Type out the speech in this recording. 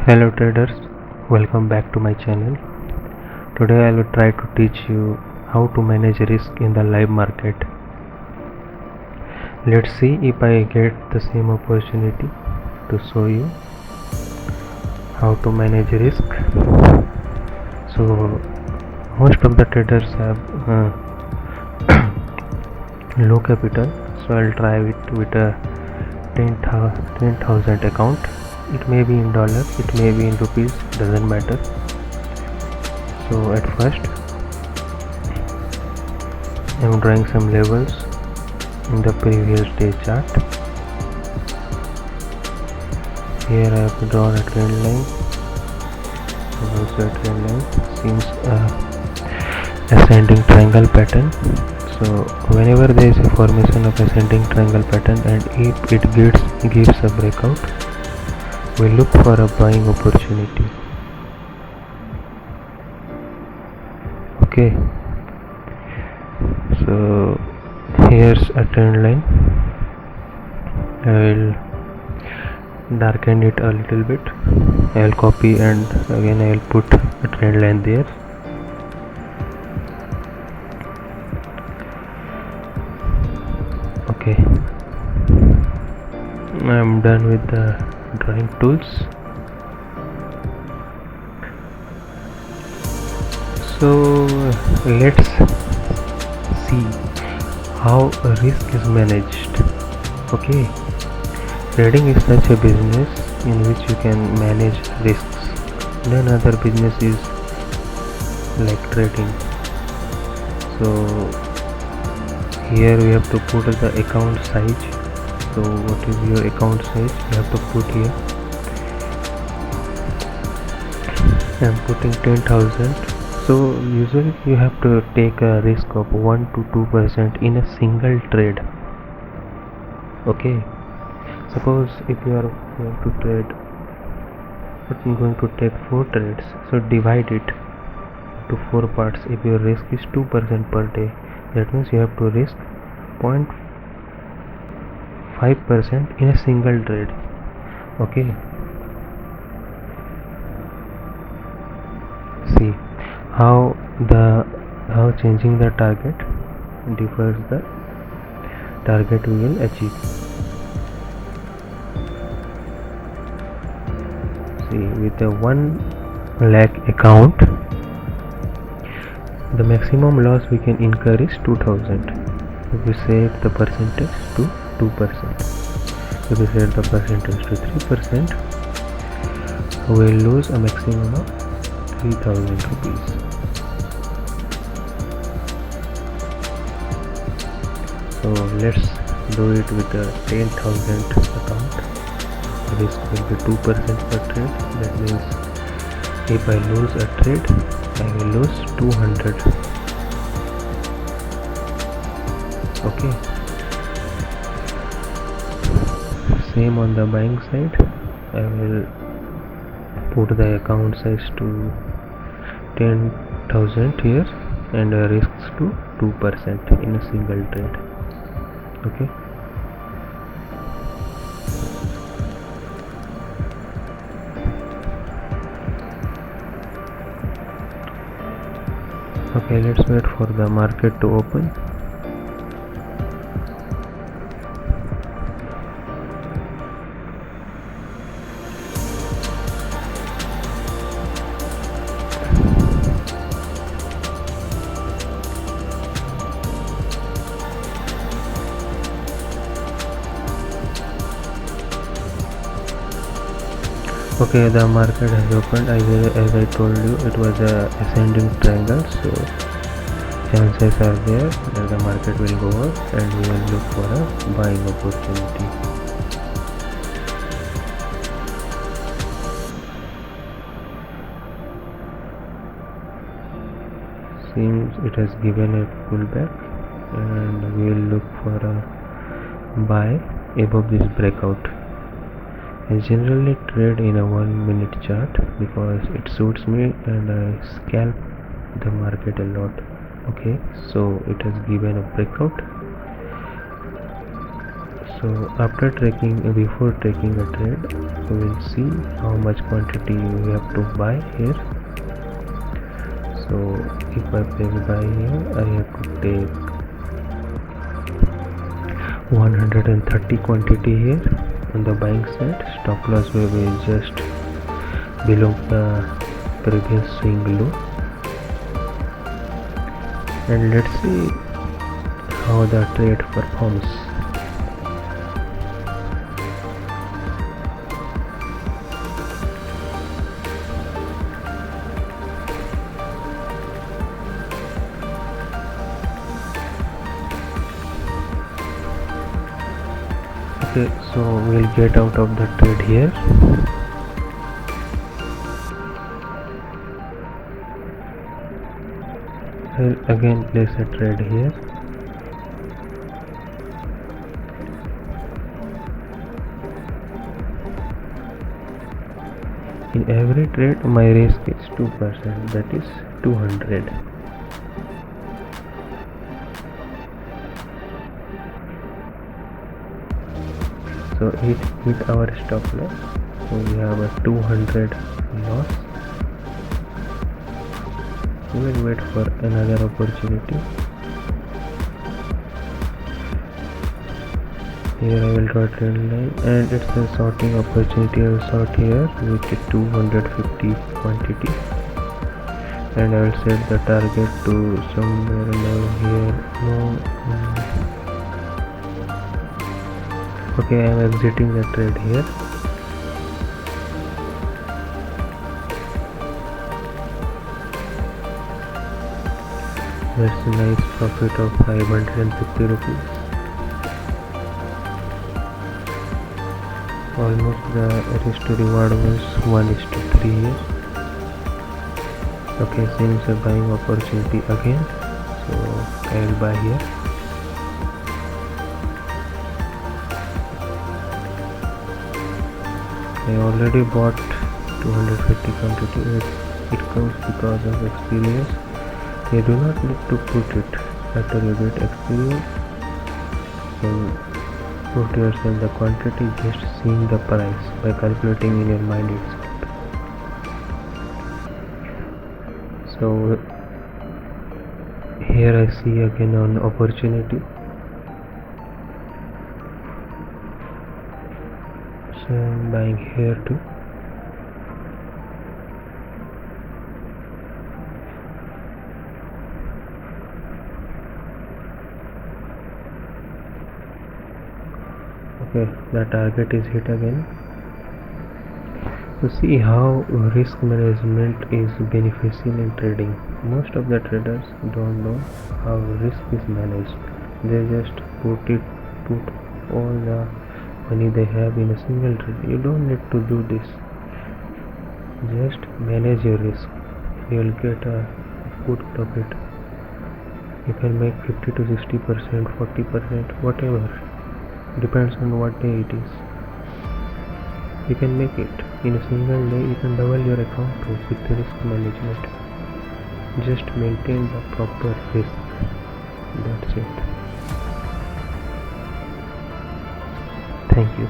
Hello traders, welcome back to my channel. Today I will try to teach you how to manage risk in the live market. Let's see if I get the same opportunity to show you how to manage risk. So most of the traders have low capital, so I'll try it with a 10,000 account. It may be in dollars, it may be in rupees, doesn't matter. So at first I am drawing some levels in the previous day chart. Here I have drawn a trend line, and also a trend line seems ascending triangle pattern. So whenever there is a formation of ascending triangle pattern and if it gives a breakout, we look for a buying opportunity. Okay, so here's a trend line. I will darken it a little bit. I will copy and again I will put a trend line there. Okay, I am done with the drawing tools. So let's see how risk is managed. Okay, trading is such a business in which you can manage risks. Then other business is like trading. So here we have to put the account size. So what is your account size? You have to put here. I am putting 10,000. So usually you have to take a risk of 1 to 2% in a single trade. Okay, suppose if you are going to trade, but I'm going to take 4 trades, so divide it to 4 parts. If your risk is 2% per day, that means you have to risk 0.5% in a single trade. Okay, see how changing the target differs the target we will achieve. See, with a 1 lakh account, the maximum loss we can incur is 2,000. If we set the percentage to 2%, if we set the percentage to 3%, we will lose a maximum of 3,000 rupees. So let's do it with a 10,000 account. Risk will be 2% per trade. That means if I lose a trade, I will lose 200. Okay. Same on the buying side. I will put the account size to 10,000 here and risks to 2% in a single trade. Okay. Okay, let's wait for the market to open. Okay, the market has opened. As I told you, it was a ascending triangle, so chances are there that the market will go up and we will look for a buying opportunity. Seems it has given a pullback and we will look for a buy above this breakout. I generally trade in a 1-minute chart because it suits me and I scalp the market a lot. Okay, so it has given a breakout, So after tracking, before taking a trade, we will see how much quantity we have to buy here. So if I press buy here, I have to take 130 quantity here on the buying side. Stop loss will be just below the previous swing low, and let's see how the trade performs. Okay, so we'll get out of the trade here. I'll again place a trade here. In every trade my risk is 2%, that is 200. So it hit our stop loss, so we have a 200 loss. We will wait for another opportunity. Here I will draw trend line, and it's a sorting opportunity. I will sort here with 250 quantity, and I will set the target to somewhere around here. Okay, I am exiting the trade here. That's a nice profit of 550 rupees. Almost the risk to reward was 1:3 here. Okay, seems a buying opportunity again, so I will buy here. I already bought 250 quantity. It comes because of experience. You do not need to put it. After you get experience, you put yourself the quantity, just seeing the price by calculating in your mind itself. So here I see again an opportunity. So I'm buying here too. Okay, the target is hit again. So see how risk management is beneficial in trading. Most of the traders don't know how risk is managed. They just put all the money they have in a single trade. You don't need to do this. Just manage your risk. You will get a good profit. You can make 50 to 60%, 40%, whatever. Depends on what day it is. You can make it in a single day. You can double your account with the risk management. Just maintain the proper risk. That's it. Thank you.